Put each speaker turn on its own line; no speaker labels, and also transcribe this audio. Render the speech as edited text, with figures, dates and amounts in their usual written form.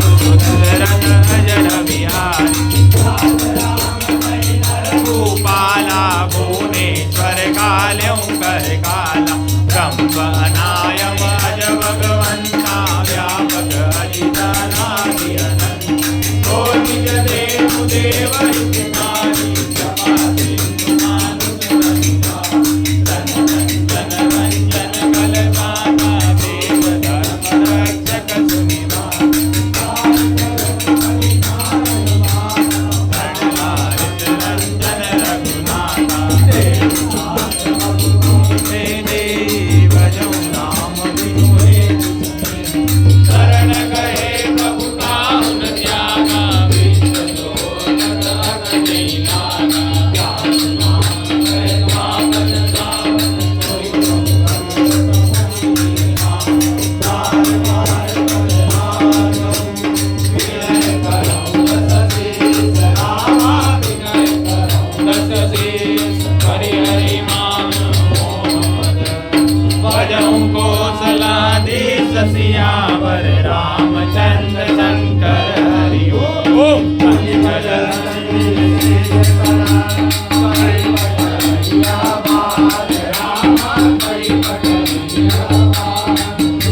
सुंदरत अजर विहारी भूपाला भुवनेश्वर काल्यों कर काला ब्रह्म अनायम अज भगवंता व्यापक अजितनादि अनंत ओ निज देव देव इतिहारी क्षमा सिंधु मानुष रंगा रंजन रंजन कलकाता देव धर्म रक्षक सुनिधान रंजन रघुनाथा देव भजो नाम बिनु शरण गए प्रभु काहुन त्यागा विश्व शोधत नहीं लागा ज्ञान नाम है पावन सावन हरि हरि मान भजऊं कौशलाधीश सियावर रामचंद्र शंकर हरि ओम।